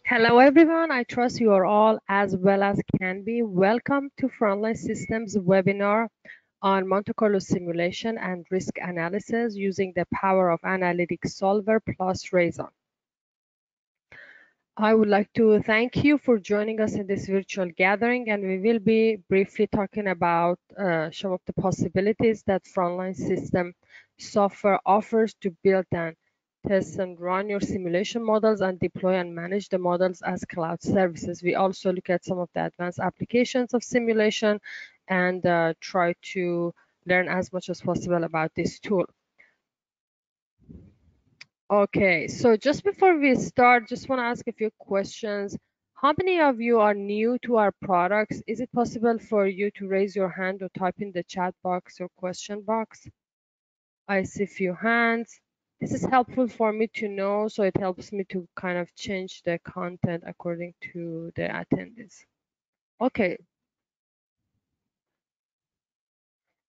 Hello everyone, I trust you are all as well as can be. Welcome to Frontline Systems webinar on Monte Carlo simulation and risk analysis using the power of Analytic Solver plus Raison. I would like to thank you for joining us in this virtual gathering, and we will be briefly talking about some of the possibilities that Frontline System software offers to build and test and run your simulation models and deploy and manage the models as cloud services. We also look at some of the advanced applications of simulation and try to learn as much as possible about this tool. Okay, so just before we start, just want to ask a few questions. How many of you are new to our products? Is it possible for you to raise your hand or type in the chat box or question box? I see a few hands. This is helpful for me to know, so it helps me to kind of change the content according to the attendees. Okay,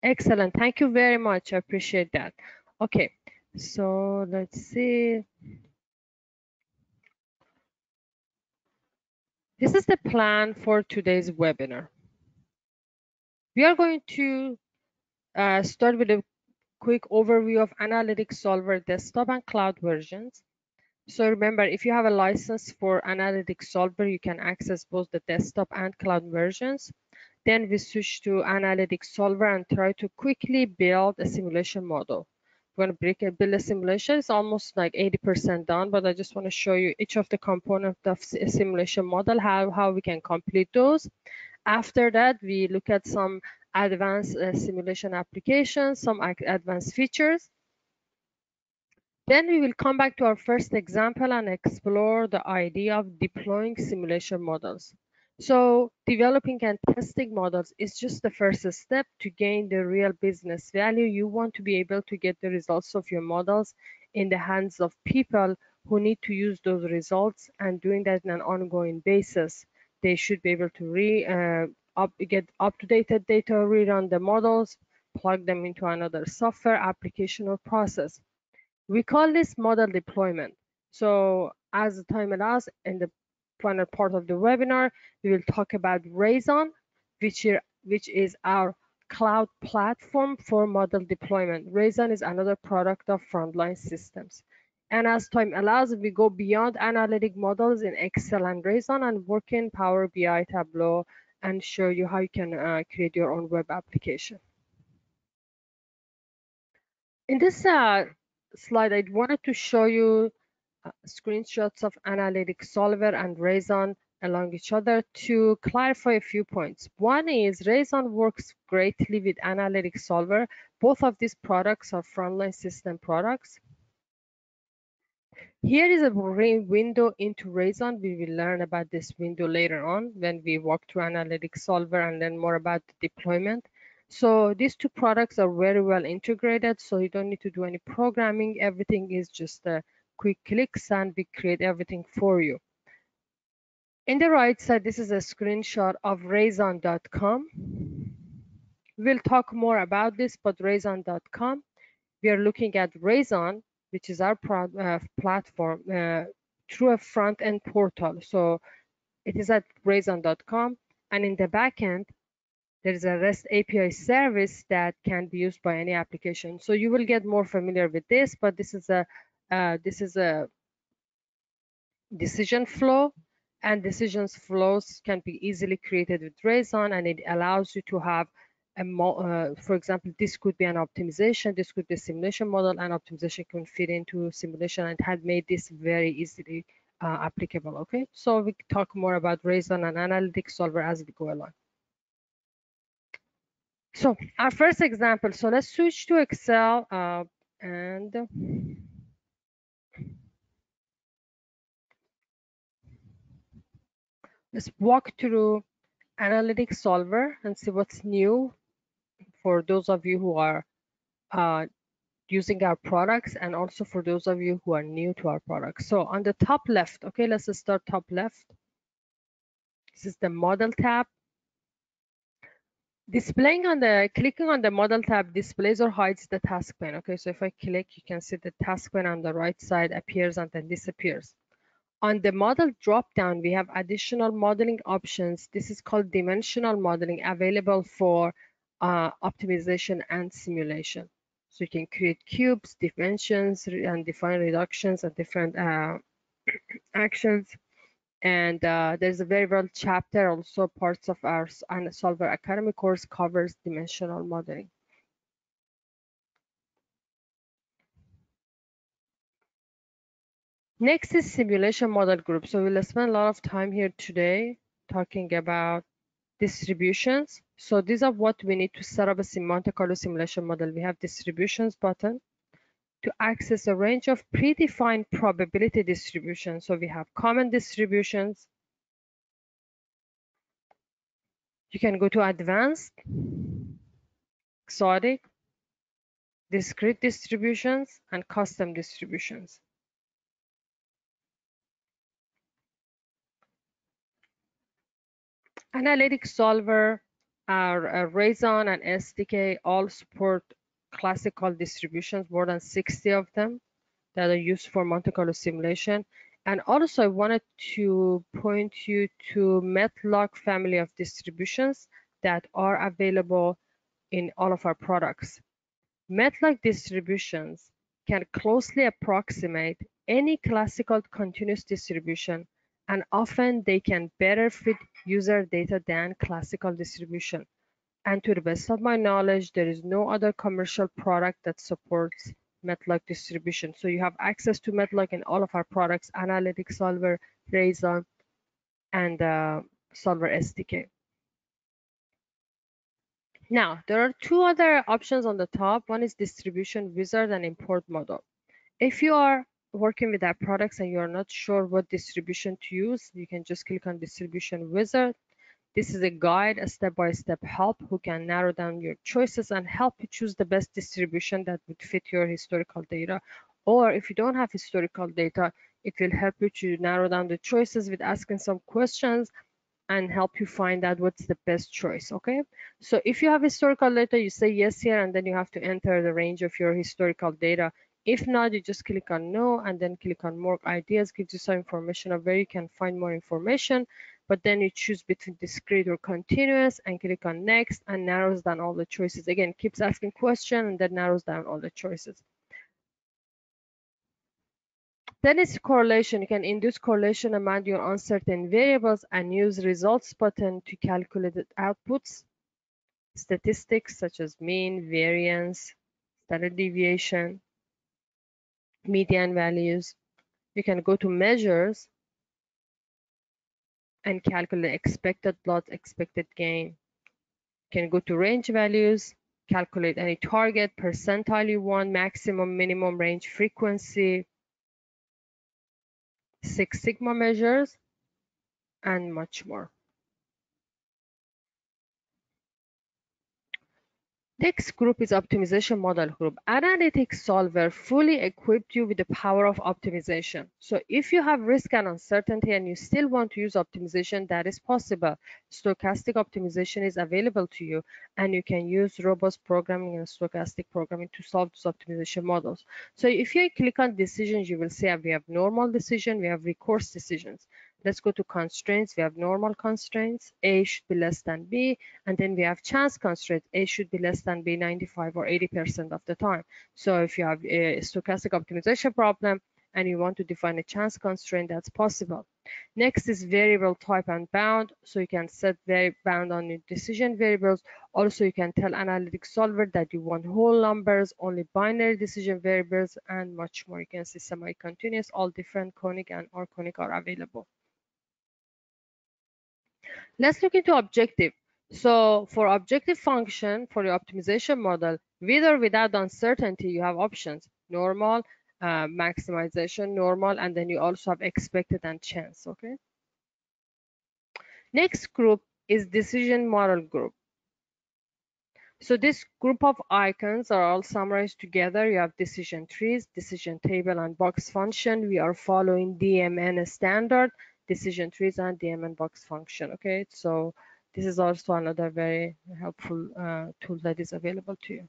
excellent. Thank you very much. I appreciate that. Okay, so let's see. This is the plan for today's webinar. We are going to start with a quick overview of Analytic Solver desktop and cloud versions. So remember, if you have a license for Analytic Solver, you can access both the desktop and cloud versions. Then we switch to Analytic Solver and try to quickly build a simulation model. We're going to build a simulation. It's almost like 80% done, but I just want to show you each of the components of a simulation model, how we can complete those. After that, we look at some advanced simulation applications, some advanced features. Then we will come back to our first example and explore the idea of deploying simulation models. So developing and testing models is just the first step to gain the real business value. You want to be able to get the results of your models in the hands of people who need to use those results, and doing that on an ongoing basis. They should be able to get up-to-date data, rerun the models, plug them into another software, application, or process. We call this model deployment. So as the time allows, in the final part of the webinar, we will talk about Raison, which is our cloud platform for model deployment. Raison is another product of Frontline Systems. And as time allows, we go beyond analytic models in Excel and Raison and work in Power BI, Tableau, and show you how you can create your own web application. In this slide, I wanted to show you screenshots of Analytic Solver and Raison along each other to clarify a few points. One is Raison works greatly with Analytic Solver. Both of these products are Frontline System products. Here is a window into Raison. We will learn about this window later on when we walk through Analytic Solver and learn more about the deployment. So these two products are very well integrated, so you don't need to do any programming. Everything is just quick clicks and we create everything for you. In the right side, this is a screenshot of Raison.com. We'll talk more about this, but Raison.com, we are looking at Raison, which is our platform, through a front-end portal. So it is at Raison.com, and in the backend, there is a REST API service that can be used by any application. So you will get more familiar with this, but this is a decision flow, and decisions flows can be easily created with Raison, and it allows you to have for example, this could be an optimization, this could be a simulation model, and optimization can fit into simulation, and had made this very easily applicable. Okay, so we talk more about Raison and Analytic Solver as we go along. So our first example, so let's switch to Excel and let's walk through Analytic Solver and see what's new for those of you who are using our products, and also for those of you who are new to our products. So on the top left, okay, let's just start top left. This is the model tab. Clicking on the model tab displays or hides the task pane. Okay, so if I click, you can see the task pane on the right side appears and then disappears. On the model dropdown, we have additional modeling options. This is called dimensional modeling, available for optimization and simulation. So you can create cubes, dimensions, and define reductions and different actions. And there's a very well chapter, also parts of our Solver Academy course covers dimensional modeling. Next is simulation model group. So we'll spend a lot of time here today talking about distributions. So these are what we need to set up a Monte Carlo simulation model. We have distributions button to access a range of predefined probability distributions. So we have common distributions. You can go to advanced, exotic, discrete distributions, and custom distributions. Analytic Solver, our Raison and SDK all support classical distributions, more than 60 of them that are used for Monte Carlo simulation. And also I wanted to point you to Matlock family of distributions that are available in all of our products. Matlock distributions can closely approximate any classical continuous distribution, and often they can better fit user data than classical distribution. And to the best of my knowledge, there is no other commercial product that supports Matlock distribution. So you have access to Matlock in all of our products: Analytic Solver, Raison, and Solver SDK. Now, there are two other options on the top. One is distribution wizard and import model. If you are working with our products and you're not sure what distribution to use, you can just click on distribution wizard. This is a guide, a step-by-step help who can narrow down your choices and help you choose the best distribution that would fit your historical data. Or if you don't have historical data, it will help you to narrow down the choices with asking some questions and help you find out what's the best choice. Okay, so if you have historical data, you say yes here, and then you have to enter the range of your historical data. If not, you just click on no and then click on more ideas, gives you some information of where you can find more information, but then you choose between discrete or continuous and click on next, and narrows down all the choices. Again, keeps asking question and then narrows down all the choices. Then it's correlation. You can induce correlation among your uncertain variables and use results button to calculate the outputs. Statistics such as mean, variance, standard deviation, median values. You can go to measures and calculate expected loss, expected gain. You can go to range values, calculate any target, percentile you want, maximum, minimum range, frequency, Six Sigma measures, and much more. Next group is optimization model group. Analytic Solver fully equipped you with the power of optimization. So if you have risk and uncertainty and you still want to use optimization, that is possible. Stochastic optimization is available to you, and you can use robust programming and stochastic programming to solve those optimization models. So if you click on decisions, you will see we have normal decision, we have recourse decisions. Let's go to constraints. We have normal constraints. A should be less than B. And then we have chance constraints. A should be less than B 95 or 80% of the time. So if you have a stochastic optimization problem and you want to define a chance constraint, that's possible. Next is variable type and bound. So you can set bound on your decision variables. Also, you can tell Analytic Solver that you want whole numbers, only binary decision variables, and much more. You can see semi-continuous, all different conic and arconic are available. Let's look into objective. So for objective function, for your optimization model, with or without uncertainty, you have options: normal, maximization, normal, and then you also have expected and chance. Okay. Next group is decision model group. So this group of icons are all summarized together. You have decision trees, decision table, and box function. We are following DMN standard, decision trees and DMN box function. Okay, so this is also another very helpful tool that is available to you.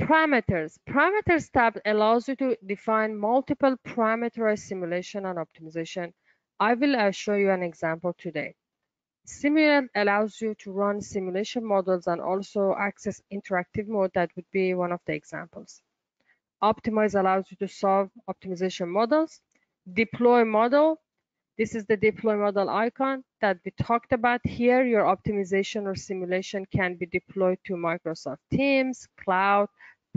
Parameters. Parameters tab allows you to define multiple parameterized simulation and optimization. I will show you an example today. Simulate allows you to run simulation models and also access interactive mode. That would be one of the examples. Optimize allows you to solve optimization models. Deploy model. This is the deploy model icon that we talked about here. Your optimization or simulation can be deployed to Microsoft Teams, Cloud,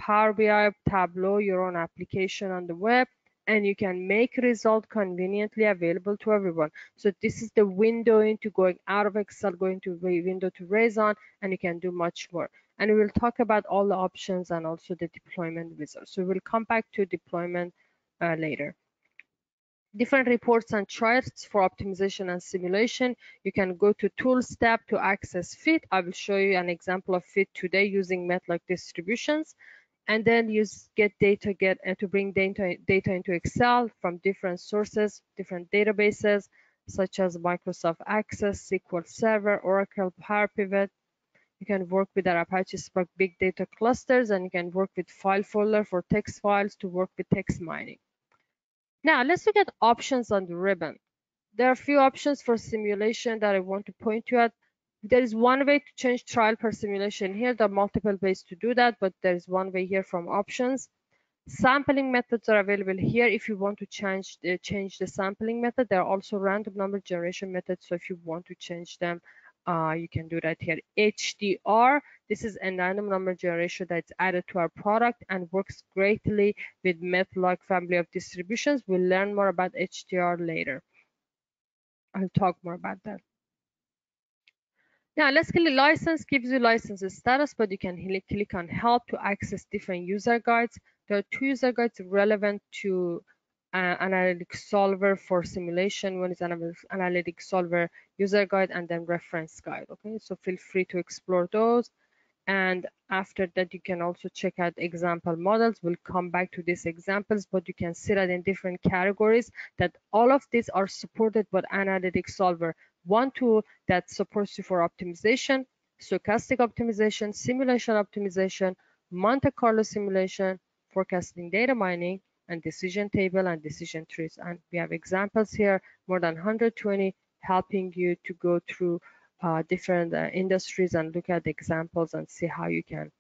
Power BI, Tableau, your own application on the web, and you can make result conveniently available to everyone. So this is the window into going out of Excel, going to window to Raison, and you can do much more. And we will talk about all the options and also the deployment wizard. So we'll come back to deployment later. Different reports and charts for optimization and simulation. You can go to Tools tab to access fit. I will show you an example of fit today using Monte distributions. And then use get data to bring data into Excel from different sources, different databases such as Microsoft Access, SQL Server, Oracle, Power Pivot. You can work with our Apache Spark big data clusters, and you can work with file folder for text files to work with text mining. Now let's look at options on the ribbon. There are a few options for simulation that I want to point you at. There is one way to change trial per simulation here. There are multiple ways to do that, but there is one way here from options. Sampling methods are available here if you want to change the sampling method. There are also random number generation methods, so if you want to change them, you can do that here. HDR, this is a random number generation that's added to our product and works greatly with MATLAB family of distributions. We'll learn more about HDR later. I'll talk more about that. Now let's click license. Gives you license status, but you can click on help to access different user guides. There are two user guides relevant to Analytic Solver for simulation. One is Analytic Solver user guide and then reference guide. Okay, so feel free to explore those. And after that, you can also check out example models. We'll come back to these examples, but you can see that in different categories that all of these are supported by Analytic Solver. One tool that supports you for optimization, stochastic optimization, simulation optimization, Monte Carlo simulation, forecasting data mining, and decision table and decision trees. And we have examples here, more than 120, helping you to go through different industries and look at the examples and see how you can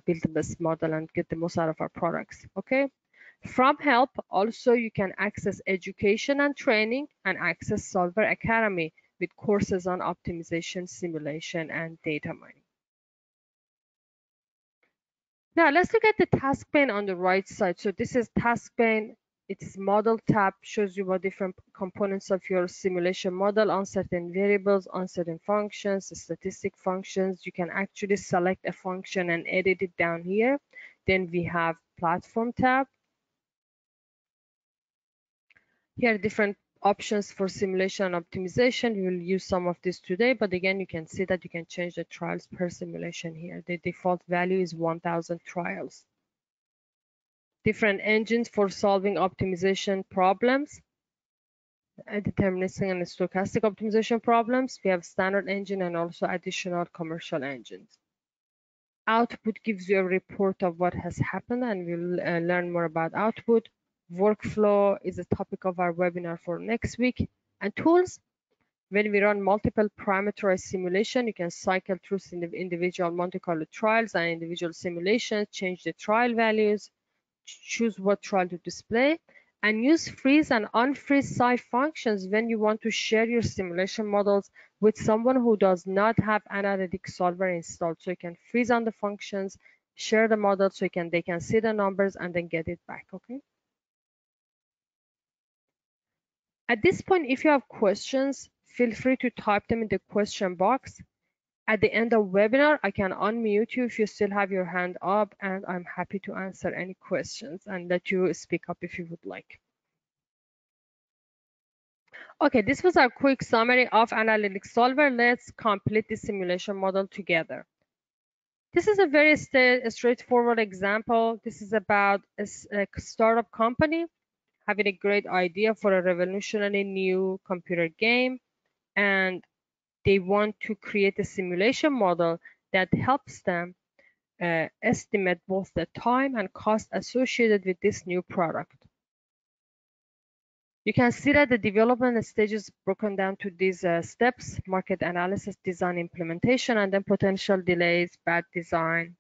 build the best model and get the most out of our products. Okay. From help, also you can access education and training and access Solver Academy with courses on optimization, simulation, and data mining. Now let's look at the task pane on the right side. So this is task pane. It is model tab, shows you what different components of your simulation model, uncertain variables, uncertain functions, statistic functions. You can actually select a function and edit it down here. Then we have platform tab. Here are different options for simulation and optimization. We will use some of this today, but again, you can see that you can change the trials per simulation here. The default value is 1000 trials. Different engines for solving optimization problems, deterministic and stochastic optimization problems. We have standard engine and also additional commercial engines. Output gives you a report of what has happened, and we'll learn more about output. Workflow is a topic of our webinar for next week. And tools, when we run multiple parameterized simulation, you can cycle through individual Monte Carlo trials and individual simulations, change the trial values, choose what trial to display, and use freeze and unfreeze side functions when you want to share your simulation models with someone who does not have Analytic Solver installed. So you can freeze on the functions, share the model so they can see the numbers and then get it back. Okay. At this point, if you have questions, feel free to type them in the question box. At the end of webinar, I can unmute you if you still have your hand up, and I'm happy to answer any questions and let you speak up if you would like. Okay, this was our quick summary of Analytic Solver. Let's complete the simulation model together. This is a very straightforward example. This is about a startup company having a great idea for a revolutionary new computer game, and they want to create a simulation model that helps them estimate both the time and cost associated with this new product. You can see that the development stage is broken down to these steps: market analysis, design, implementation, and then potential delays, bad design,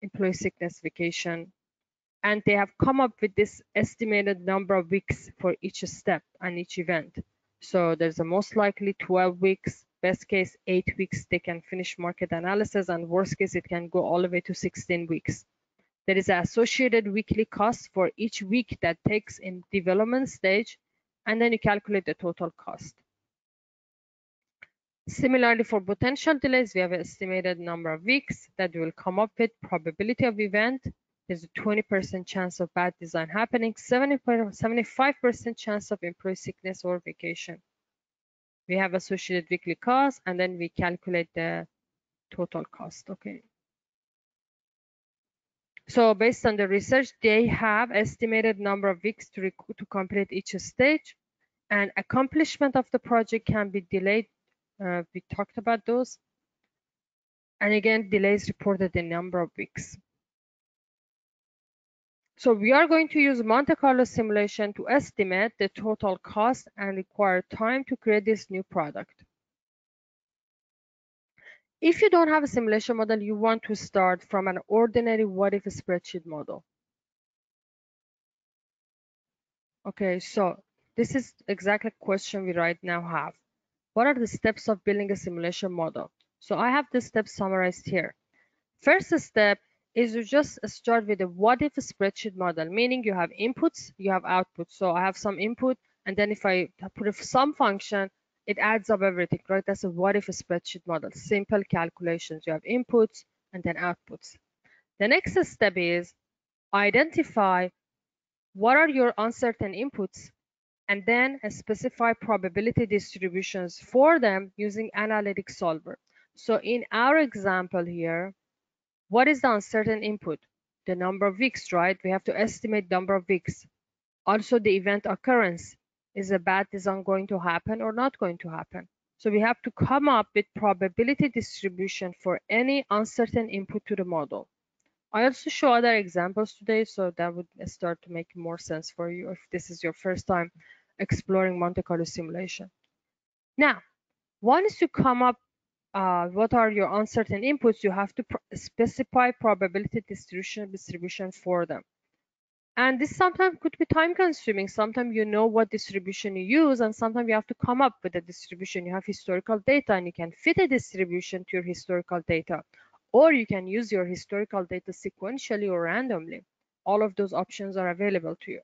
employee sickness, vacation. And they have come up with this estimated number of weeks for each step and each event. So there's a most likely 12 weeks, best case 8 weeks they can finish market analysis, and worst case it can go all the way to 16 weeks. There is an associated weekly cost for each week that takes in development stage, and then you calculate the total cost. Similarly, for potential delays, we have an estimated number of weeks that will come up with probability of event. There's a 20% chance of bad design happening, 75% chance of employee sickness or vacation. We have associated weekly cost, and then we calculate the total cost, okay? So based on the research, they have estimated number of weeks to complete each stage, and accomplishment of the project can be delayed. We talked about those. And again, delays reported in number of weeks. So we are going to use Monte Carlo simulation to estimate the total cost and required time to create this new product. If you don't have a simulation model, you want to start from an ordinary what-if spreadsheet model. Okay, so this is exactly a question we right now have. What are the steps of building a simulation model? So I have the steps summarized here. First step is to just start with a what-if spreadsheet model, meaning you have inputs, you have outputs. So I have some input, and then if I put some function, it adds up everything, right? That's a what-if spreadsheet model. Simple calculations. You have inputs and then outputs. The next step is identify what are your uncertain inputs, and then specify probability distributions for them using Analytic Solver. So in our example here, what is the uncertain input? The number of weeks, right? We have to estimate number of weeks. Also the event occurrence. Is a bad design going to happen or not going to happen? So we have to come up with probability distribution for any uncertain input to the model. I also show other examples today, so that would start to make more sense for you if this is your first time exploring Monte Carlo simulation. Now, once you come up what are your uncertain inputs, you have to specify probability distribution for them. And this sometimes could be time consuming. Sometimes you know what distribution you use, and sometimes you have to come up with a distribution. You have historical data and you can fit a distribution to your historical data, or you can use your historical data sequentially or randomly. All of those options are available to you.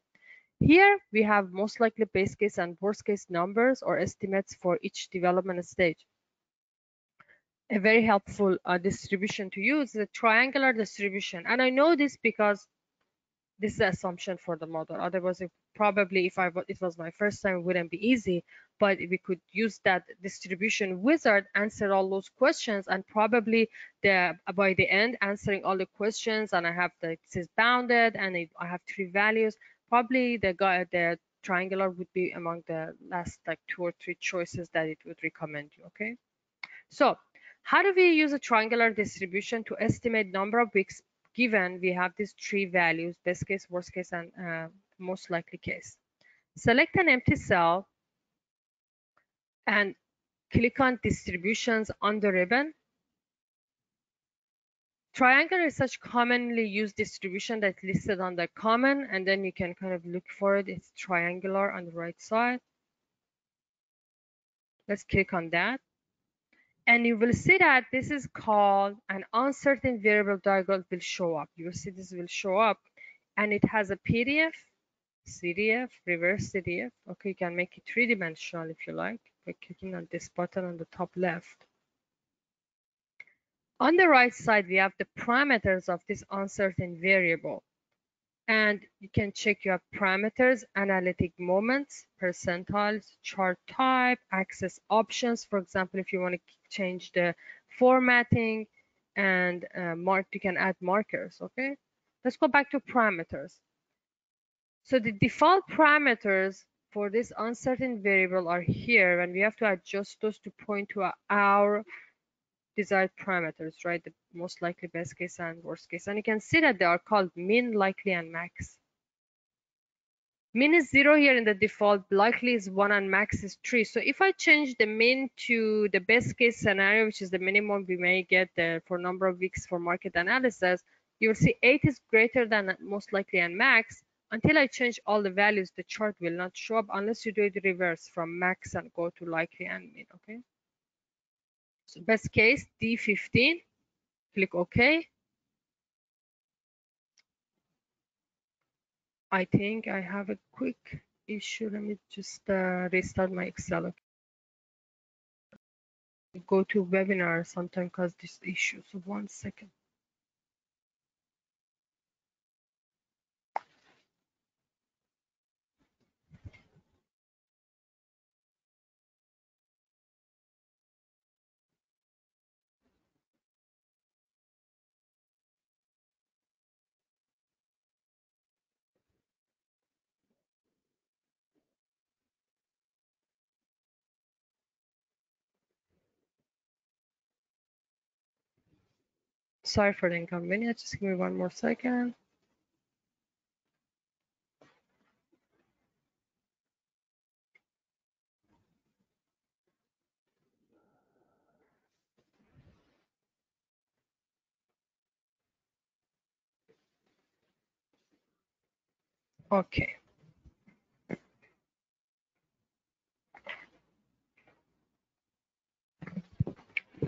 Here we have most likely base case and worst case numbers or estimates for each development stage. A very helpful distribution to use is a triangular distribution. And I know this because this is the assumption for the model. Otherwise, it was my first time, it wouldn't be easy. But we could use that distribution wizard, answer all those questions, and probably by the end, answering all the questions, and I have this is bounded, and I have 3 values. Probably the triangular would be among the last like 2 or 3 choices that it would recommend you. Okay, so how do we use a triangular distribution to estimate number of weeks given we have these 3 values: best case, worst case, and most likely case? Select an empty cell and click on distributions on the ribbon. Triangular is such commonly used distribution that's listed on the common, and then you can kind of look for it. It's triangular on the right side. Let's click on that. And you will see that this is called an uncertain variable diagram will show up. You will see this will show up, and it has a PDF, CDF, reverse CDF. Okay, you can make it 3-dimensional if you like by clicking on this button on the top left. On the right side, we have the parameters of this uncertain variable. And you can check your parameters, analytic moments, percentiles, chart type, access options. For example, if you want to change the formatting and you can add markers. Okay, let's go back to parameters. So the default parameters for this uncertain variable are here, and we have to adjust those to point to our desired parameters, right? The most likely, best case, and worst case. And you can see that they are called min, likely, and max. Min is 0 here in the default, likely is 1, and max is 3. So if I change the min to the best case scenario, which is the minimum we may get for number of weeks for market analysis, you will see 8 is greater than most likely and max. Until I change all the values, the chart will not show up unless you do it reverse from max and go to likely and min, okay? So best case, D15, click OK. I think I have a quick issue. Let me just restart my Excel. Okay. Go to webinar sometime cause this issue. So 1 second. Sorry for the inconvenience. Just give me 1 more second. Okay.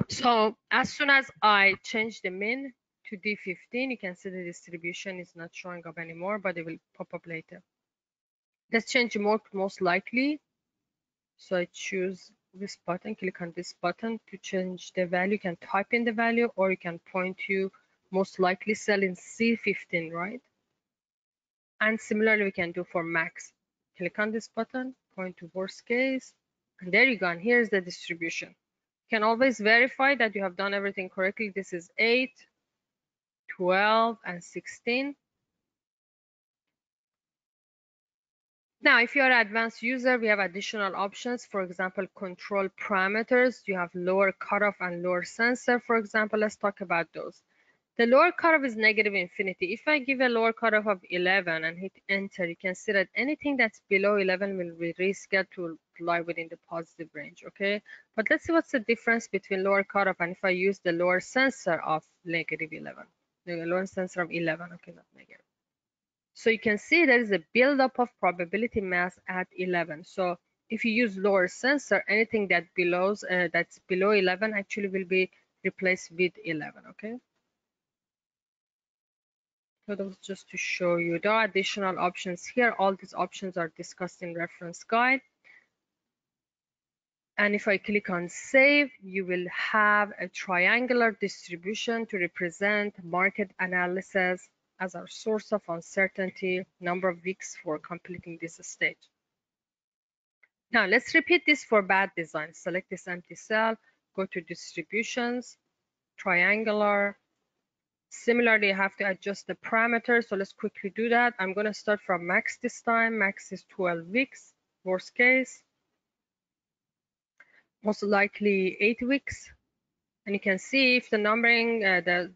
So as soon as I change the min to D15, you can see the distribution is not showing up anymore, but it will pop up later. Let's change most likely. So I choose this button, click on this button to change the value. You can type in the value or you can point to most likely cell in C15, right? And similarly, we can do for max. Click on this button, point to worst case, and there you go. And here's the distribution. You can always verify that you have done everything correctly. This is 8, 12, and 16. Now, if you are an advanced user, we have additional options. For example, control parameters. You have lower cutoff and lower sensor. For example, let's talk about those. The lower cutoff is negative infinity. If I give a lower cutoff of 11 and hit enter, you can see that anything that's below 11 will be rescaled to lie within the positive range, okay? But let's see what's the difference between lower cutoff and if I use the lower sensor of negative 11. The lower sensor of 11, okay, not negative. So you can see there is a buildup of probability mass at 11. So if you use lower sensor, anything that that's below 11 actually will be replaced with 11, okay? So that was just to show you there are additional options here. All these options are discussed in reference guide. And if I click on save, you will have a triangular distribution to represent market analysis as our source of uncertainty, number of weeks for completing this stage. Now let's repeat this for bad design. Select this empty cell, go to distributions, triangular. Similarly, you have to adjust the parameters. So let's quickly do that. I'm going to start from max this time. Max is 12 weeks, worst case. Most likely 8 weeks. And you can see if the numbering they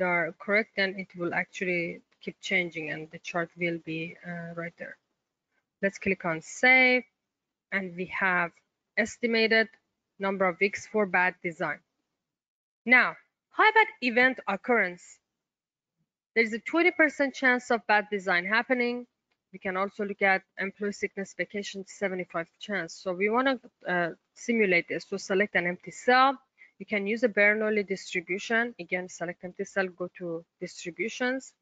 are correct, then it will actually keep changing and the chart will be right there. Let's click on save, and we have estimated number of weeks for bad design. Now, how about event occurrence? There is a 20% chance of bad design happening. We can also look at employee sickness, vacation, 75 chance. So we want to simulate this. So select an empty cell. You can use a Bernoulli distribution. Again, select empty cell, go to distributions.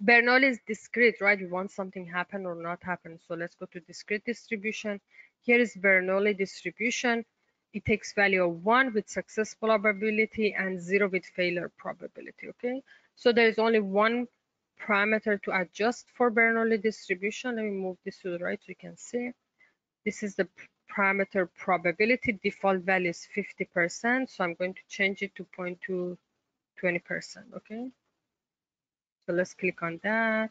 Bernoulli is discrete, right? You want something happen or not happen. So let's go to discrete distribution. Here is Bernoulli distribution. It takes value of 1 with success probability and 0 with failure probability, okay? So there is only one parameter to adjust for Bernoulli distribution. Let me move this to the right so you can see. This is the parameter probability. Default value is 50%, so I'm going to change it to 0.2 20%, okay? So let's click on that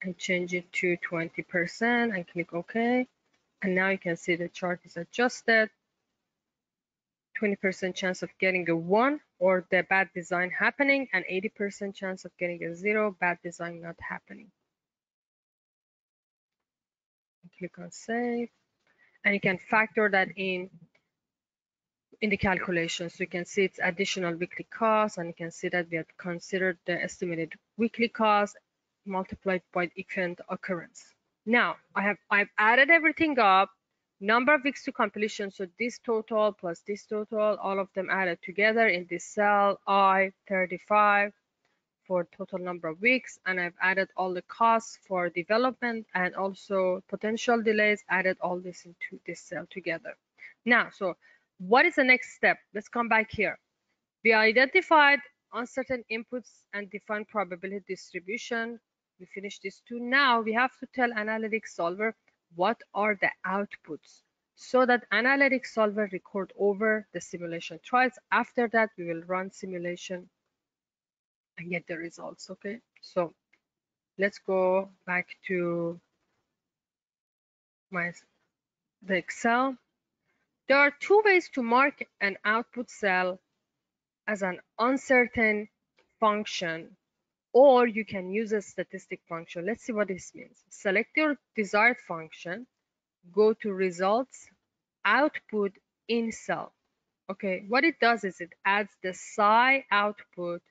and change it to 20% and click OK. And now you can see the chart is adjusted. 20% chance of getting a 1 or the bad design happening, and 80% chance of getting a 0, bad design not happening. Click on save, and you can factor that in the calculation. So you can see it's additional weekly cost, and you can see that we have considered the estimated weekly cost multiplied by the event occurrence. Now I've added everything up, number of weeks to completion, so this total plus this total, all of them added together in this cell I-35 for total number of weeks, and I've added all the costs for development and also potential delays, added all this into this cell together. Now, so what is the next step? Let's come back here. We identified uncertain inputs and defined probability distribution. We finished this too. Now we have to tell Analytic Solver what are the outputs so that Analytic Solver record over the simulation trials. After that, we will run simulation and get the results. Okay, so let's go back to the Excel. There are two ways to mark an output cell as an uncertain function, or you can use a statistic function. Let's see what this means. Select your desired function, go to results, output in cell. Okay, what it does is it adds the psi output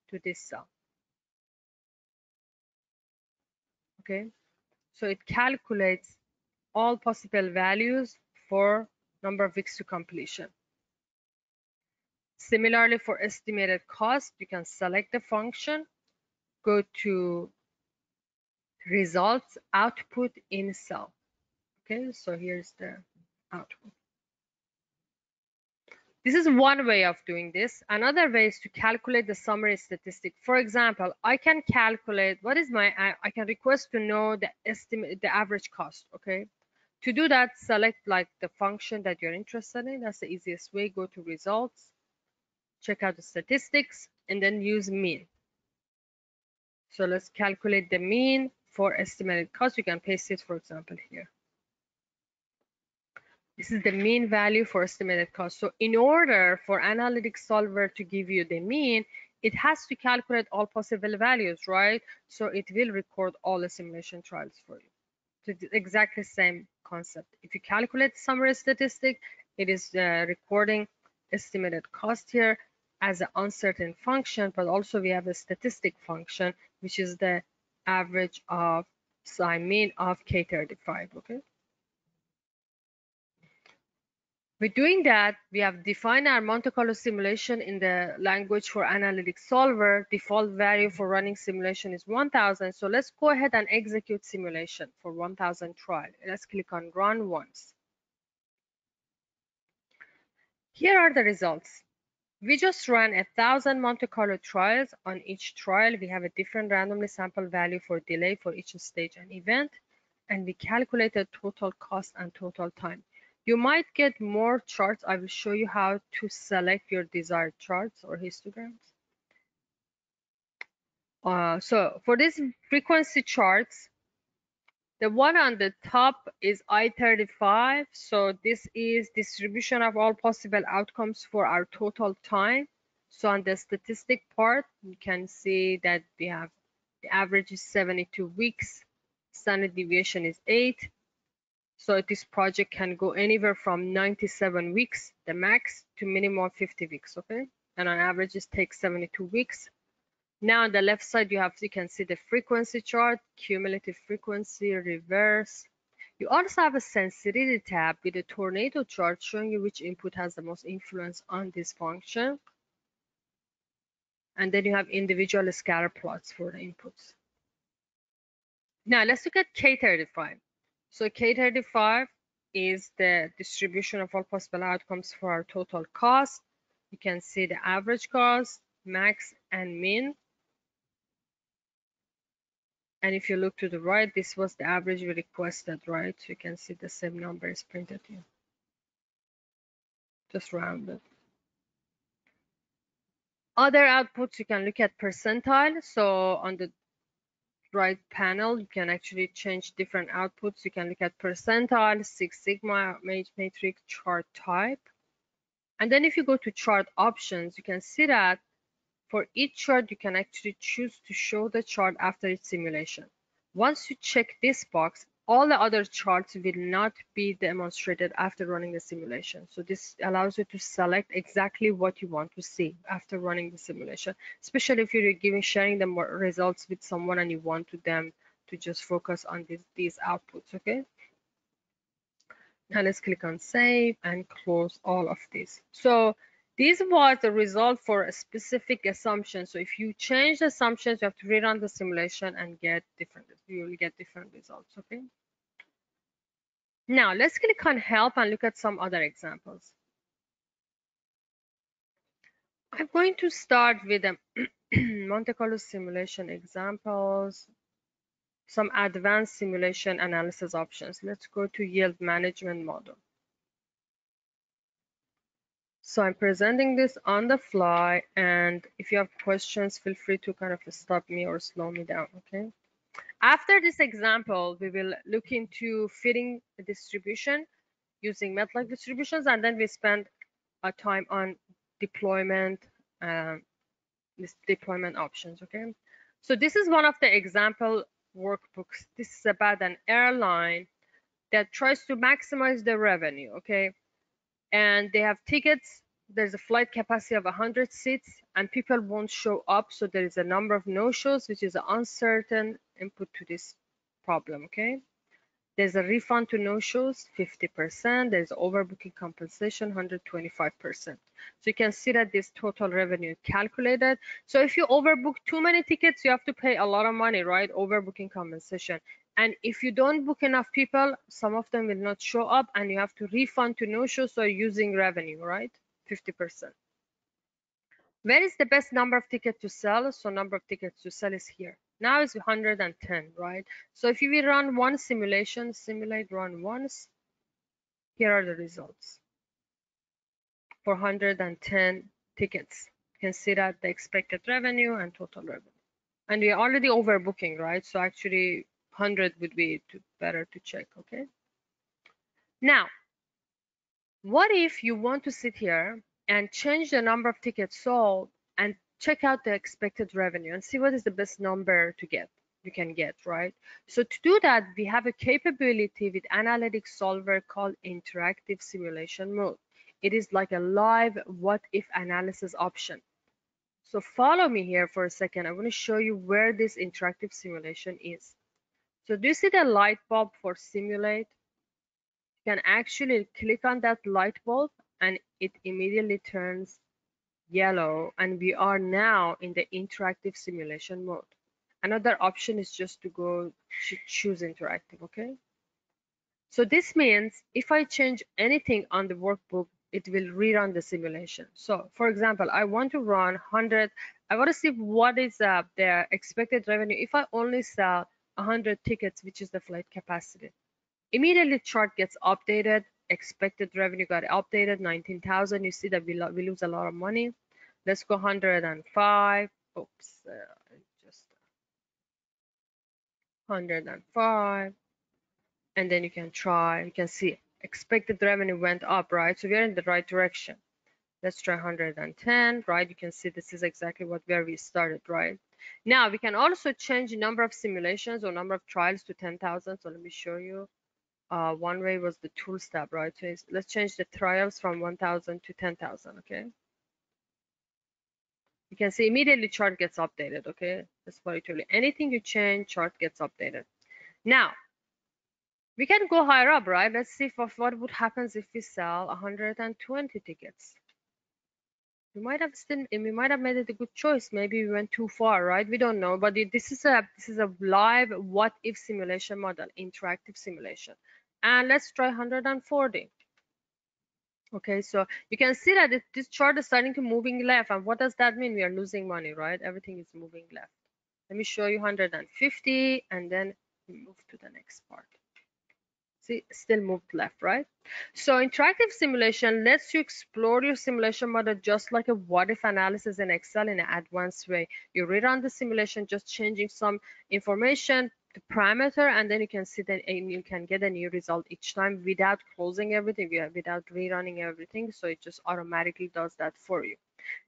to this cell. Okay, so it calculates all possible values for number of weeks to completion. Similarly, for estimated cost, you can select the function, go to results, output in cell. Okay, so here's the output. This is one way of doing this. Another way is to calculate the summary statistic. For example, I can calculate what is I can request to know the average cost. Okay, to do that, select like the function that you're interested in. That's the easiest way. Go to results, check out the statistics, and then use mean. So let's calculate the mean for estimated cost. You can paste it, for example, here. This is the mean value for estimated cost. So in order for Analytic Solver to give you the mean, it has to calculate all possible values, right? So it will record all the simulation trials for you. So it's exactly the same concept. If you calculate summary statistic, it is recording estimated cost here as an uncertain function, but also we have a statistic function, which is the average of psi mean of K35, okay? With doing that, we have defined our Monte Carlo simulation in the language for Analytic Solver. Default value for running simulation is 1000. So let's go ahead and execute simulation for 1000 trial. Let's click on run once. Here are the results. We just ran 1000 Monte Carlo trials. On each trial, we have a different randomly sampled value for delay for each stage and event, and we calculated total cost and total time. You might get more charts. I will show you how to select your desired charts or histograms. So for these frequency charts, the one on the top is I-35. So this is distribution of all possible outcomes for our total time. So on the statistic part, you can see that we have the average is 72 weeks. Standard deviation is 8. So this project can go anywhere from 97 weeks, the max, to minimum 50 weeks, okay? And on average, it takes 72 weeks. Now on the left side, you can see the frequency chart, cumulative frequency, reverse. You also have a sensitivity tab with a tornado chart showing you which input has the most influence on this function. And then you have individual scatter plots for the inputs. Now let's look at K35. So K35 is the distribution of all possible outcomes for our total cost. You can see the average cost, max, and min. And if you look to the right, this was the average we requested, right? So you can see the same number is printed here. Just rounded. Other outputs, you can look at percentile. So on the right panel, you can actually change different outputs. You can look at percentile, Six Sigma, matrix, chart type. And then if you go to chart options, you can see that for each chart, you can actually choose to show the chart after its simulation. Once you check this box, all the other charts will not be demonstrated after running the simulation. So this allows you to select exactly what you want to see after running the simulation, especially if you're sharing the results with someone and you want them to just focus on these outputs, okay? Now let's click on save and close all of this. So this was the result for a specific assumption. So if you change the assumptions, you have to rerun the simulation and you will get different results, okay? Now let's click on help and look at some other examples. I'm going to start with the Monte Carlo simulation examples, some advanced simulation analysis options. Let's go to yield management model. So I'm presenting this on the fly, and if you have questions, feel free to kind of stop me or slow me down, okay? After this example, we will look into fitting a distribution using MATLAB distributions, and then we spend our time on deployment, this deployment options, okay? So this is one of the example workbooks. This is about an airline that tries to maximize their revenue, okay? And they have tickets. There's a flight capacity of 100 seats and people won't show up. So there is a number of no-shows, which is an uncertain input to this problem, okay? There's a refund to no-shows, 50%. There's overbooking compensation, 125%. So you can see that this total revenue calculated. So if you overbook too many tickets, you have to pay a lot of money, right? Overbooking compensation. And if you don't book enough people, some of them will not show up and you have to refund to no-shows, so using revenue, right? 50%. Where is the best number of tickets to sell? So number of tickets to sell is here. Now it's 110, right? So if you will run one simulation, run once, here are the results. For 110 tickets, you can see that the expected revenue and total revenue. And we're already overbooking, right? So actually 100 would be better to check, okay? Now, what if you want to sit here and change the number of tickets sold and check out the expected revenue and see what is the best number you can get, right? So to do that, we have a capability with Analytic Solver called interactive simulation mode. It is like a live what if analysis option. So follow me here for a second. I want to show you where this interactive simulation is. So do you see the light bulb for simulate? You can actually click on that light bulb and it immediately turns yellow, and we are now in the interactive simulation mode. Another option is just to go choose interactive, okay? So this means if I change anything on the workbook, it will rerun the simulation. So for example, I want to run 100, I want to see what is their expected revenue if I only sell 100 tickets, which is the flight capacity. Immediately chart gets updated, expected revenue got updated, 19,000. You see that we lose a lot of money. Let's go 105. Oops, just 105. And then you can see expected revenue went up, right? So we're in the right direction. Let's try 110, right? You can see this is exactly where we started, right? Now we can also change the number of simulations or number of trials to 10,000. So let me show you. One way was the tools tab, right? So let's change the trials from 1,000 to 10,000, okay? You can see immediately chart gets updated, okay? That's what I told you. Anything you change, chart gets updated. Now, we can go higher up, right? Let's see what would happen if we sell 120 tickets. We might have made it a good choice. Maybe we went too far, right? We don't know. But this is a live what if simulation model, interactive simulation. And let's try 140. Okay, so you can see that this chart is starting to moving left. And what does that mean? We are losing money, right? Everything is moving left. Let me show you 150 and then we move to the next part. See, still moved left, right? So interactive simulation lets you explore your simulation model just like a what if analysis in Excel in an advanced way. You rerun the simulation, just changing some information, the parameter, and then you can see that and you can get a new result each time without closing everything, without rerunning everything. So it just automatically does that for you.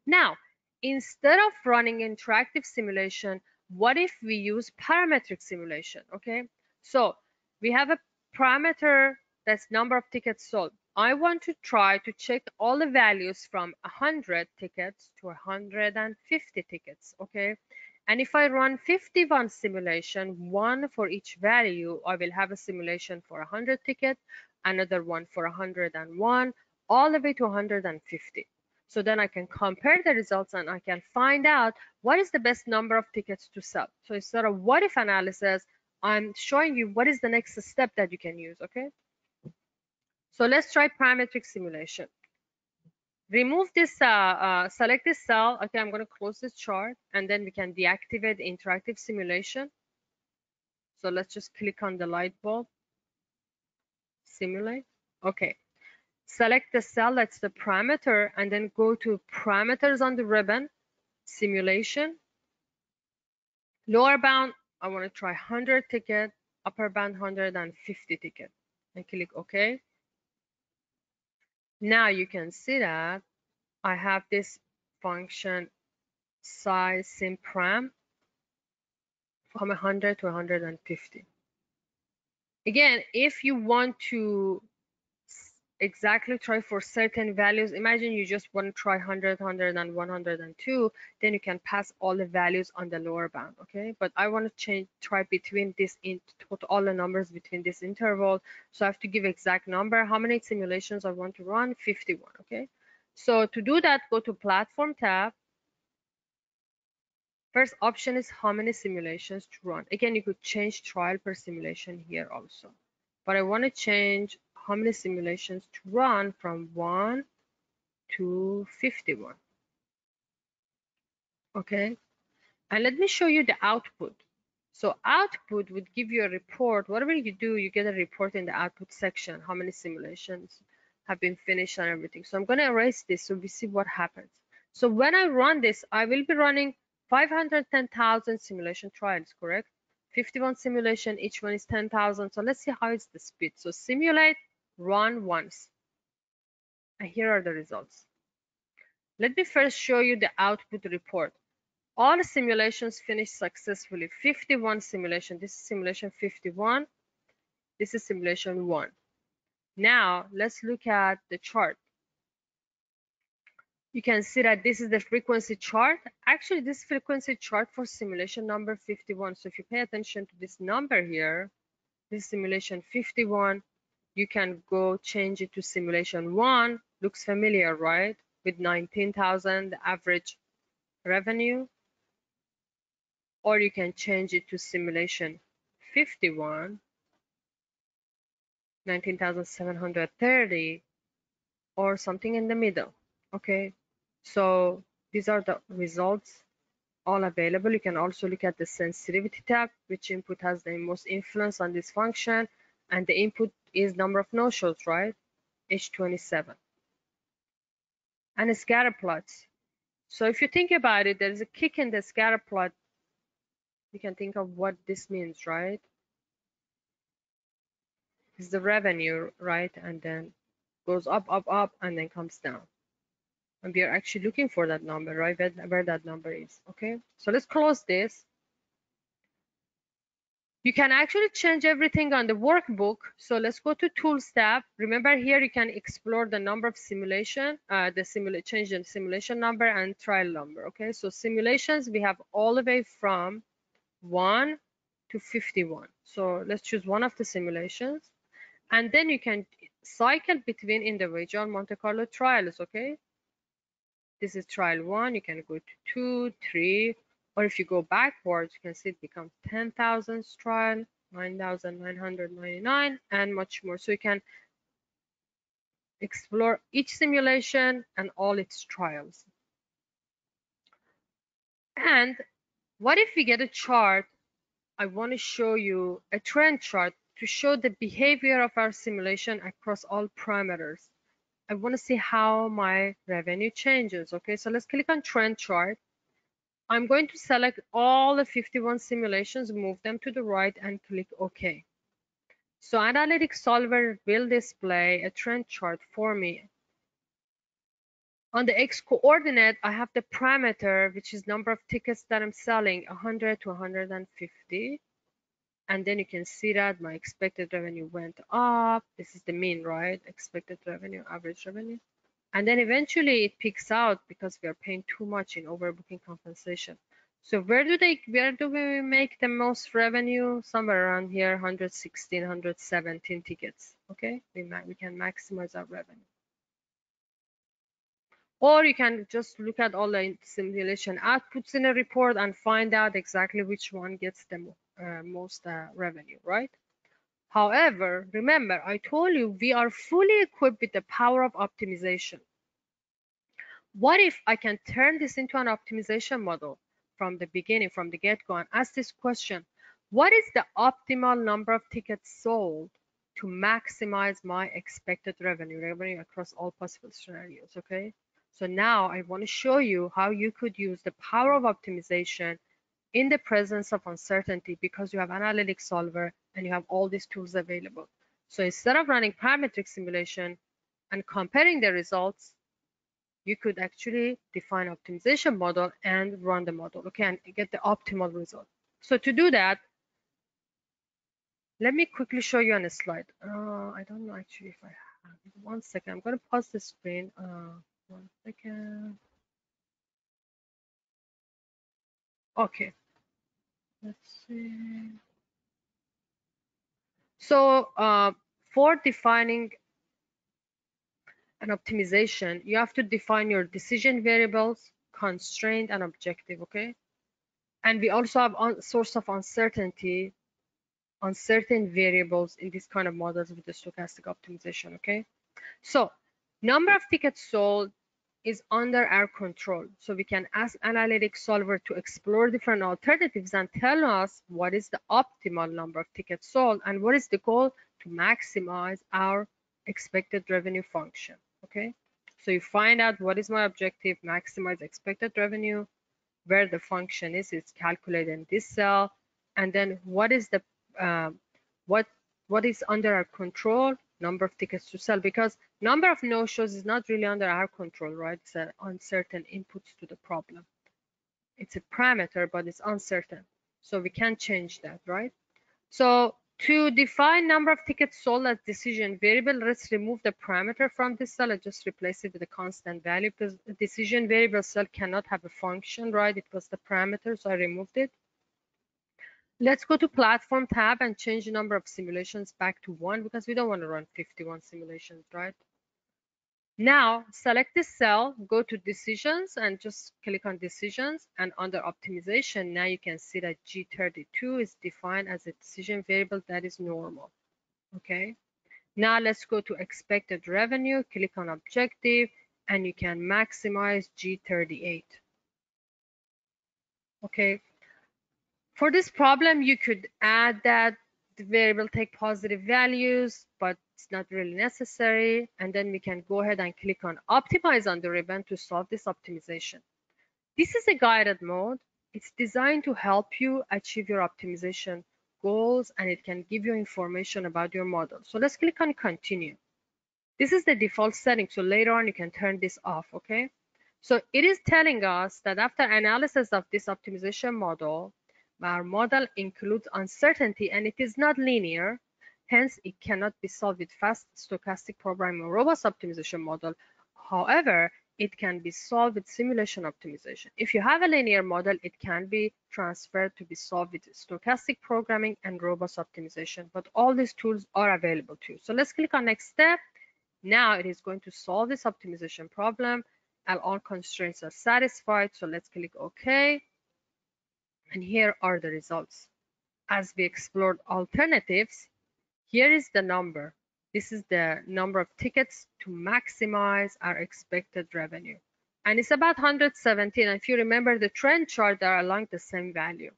Now, instead of running interactive simulation, what if we use parametric simulation? Okay, so we have a parameter that's number of tickets sold. I want to try to check all the values from 100 tickets to 150 tickets. Okay, and if I run 51 simulation, one for each value, I will have a simulation for 100 tickets, another one for 101, all the way to 150. So then I can compare the results and I can find out what is the best number of tickets to sell. So instead of what if analysis, I'm showing you what is the next step that you can use, okay? So let's try parametric simulation. Remove this, select this cell. Okay, I'm going to close this chart and then we can deactivate the interactive simulation. So let's just click on the light bulb, simulate. Okay, select the cell, that's the parameter, and then go to parameters on the ribbon, simulation. Lower bound, I want to try 100 ticket, upper bound 150 ticket, and click OK. Now you can see that I have this function size simParam from 100 to 150. Again, if you want to exactly try for certain values, imagine you just want to try 100, 100, and 102, then you can pass all the values on the lower bound, okay? But I want to try between this, put all the numbers between this interval, so I have to give exact number. How many simulations I want to run? 51, okay? So to do that, go to Platform tab. First option is how many simulations to run. Again, you could change trial per simulation here also. But I want to change how many simulations to run from 1 to 51. Okay, and let me show you the output. So output would give you a report. Whatever you do, you get a report in the output section, how many simulations have been finished and everything. So I'm going to erase this so we see what happens. So when I run this, I will be running 510,000 simulation trials, correct? 51 simulation, each one is 10,000. So let's see how is the speed. So simulate, run once. And here are the results. Let me first show you the output report. All simulations finished successfully. 51 simulation. This is simulation 51. This is simulation 1. Now let's look at the chart. You can see that this is the frequency chart. Actually, this frequency chart for simulation number 51. So if you pay attention to this number here, this is simulation 51. You can go change it to simulation 1. Looks familiar, right? With 19,000 average revenue. Or you can change it to simulation 51, 19,730, or something in the middle. Okay, so these are the results all available. You can also look at the sensitivity tab, which input has the most influence on this function, and the input is number of no-shows, right? H27. And scatter plots. So if you think about it, there is a kick in the scatter plot. You can think of what this means, right? Is the revenue, right? And then goes up, up, up, and then comes down. And we are actually looking for that number, right? Where that number is. Okay, so let's close this. You can actually change everything on the workbook. So let's go to Tools tab. Remember here you can explore the number of simulation, change the simulation number and trial number. Okay, so simulations we have all the way from 1 to 51. So let's choose one of the simulations. And then you can cycle between individual Monte Carlo trials, okay? This is trial 1, you can go to 2, 3, or if you go backwards, you can see it becomes 10,000 trial, 9,999, and much more. So you can explore each simulation and all its trials. And what if we get a chart? I want to show you a trend chart to show the behavior of our simulation across all parameters. I want to see how my revenue changes. Okay, so let's click on trend chart. I'm going to select all the 51 simulations, move them to the right, and click OK. So Analytic Solver will display a trend chart for me. On the X coordinate, I have the parameter, which is number of tickets that I'm selling, 100 to 150. And then you can see that my expected revenue went up. This is the mean, right? Expected revenue, average revenue. And then eventually it peaks out because we are paying too much in overbooking compensation. So where do we make the most revenue? Somewhere around here, 116, 117 tickets. Okay, we can maximize our revenue. Or you can just look at all the simulation outputs in a report and find out exactly which one gets the most revenue, right? However, remember, I told you we are fully equipped with the power of optimization. What if I can turn this into an optimization model from the beginning, from the get-go, and ask this question: what is the optimal number of tickets sold to maximize my expected revenue across all possible scenarios? Okay, so now I want to show you how you could use the power of optimization in the presence of uncertainty, because you have Analytic Solver and you have all these tools available. So instead of running parametric simulation and comparing the results, you could actually define optimization model and run the model, okay, and get the optimal result. So to do that, let me quickly show you on a slide. I don't know actually if I have. 1 second, I'm going to pause the screen. 1 second. Okay, let's see. So for defining an optimization, you have to define your decision variables, constraint, and objective, okay? And we also have source of uncertainty on certain variables in this kind of models with the stochastic optimization, okay? So number of tickets sold is under our control. So we can ask Analytic Solver to explore different alternatives and tell us what is the optimal number of tickets sold and what is the goal to maximize our expected revenue function, okay? So you find out what is my objective, maximize expected revenue, where the function is, it's calculated in this cell, and then what is the what is under our control, number of tickets to sell, because number of no-shows is not really under our control, right? It's an uncertain inputs to the problem. It's a parameter, but it's uncertain, so we can't change that, right? So to define number of tickets sold as decision variable, let's remove the parameter from this cell and just replace it with a constant value, because the decision variable cell cannot have a function, right? It was the parameter, so I removed it. Let's go to platform tab and change the number of simulations back to 1, because we don't want to run 51 simulations, right? Now select this cell, go to decisions and just click on decisions, and under optimization, now you can see that G32 is defined as a decision variable that is normal, okay? Now let's go to expected revenue, click on objective, and you can maximize G38, okay? For this problem, you could add that the variable take positive values, but it's not really necessary. And then we can go ahead and click on optimize on the ribbon to solve this optimization. This is a guided mode. It's designed to help you achieve your optimization goals, and it can give you information about your model. So let's click on continue. This is the default setting, so later on you can turn this off, okay? So it is telling us that after analysis of this optimization model, our model includes uncertainty and it is not linear. Hence, it cannot be solved with fast stochastic programming or robust optimization model. However, it can be solved with simulation optimization. If you have a linear model, it can be transferred to be solved with stochastic programming and robust optimization. But all these tools are available too. So let's click on next step. Now it is going to solve this optimization problem and all constraints are satisfied. So let's click OK. And here are the results. As we explored alternatives, here is the number. This is the number of tickets to maximize our expected revenue. And it's about 117. If you remember the trend chart, they are along the same value.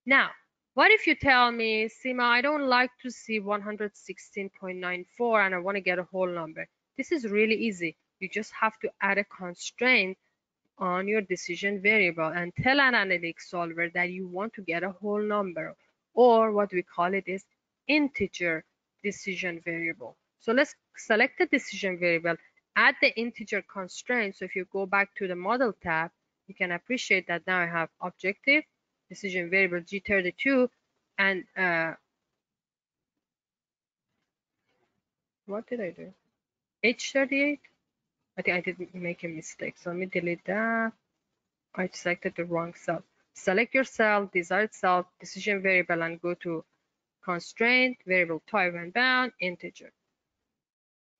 Now, what if you tell me, Sima, I don't like to see 116.94 and I want to get a whole number? This is really easy. You just have to add a constraint on your decision variable and tell Analytic Solver that you want to get a whole number, or what we call it is integer decision variable. So let's select the decision variable, add the integer constraint. So if you go back to the model tab, you can appreciate that now I have objective, decision variable G32, and what did I do? H38? I think I did make a mistake. So let me delete that. I selected the wrong cell. Select your cell, desired cell, decision variable, and go to constraint, variable type and bound, integer.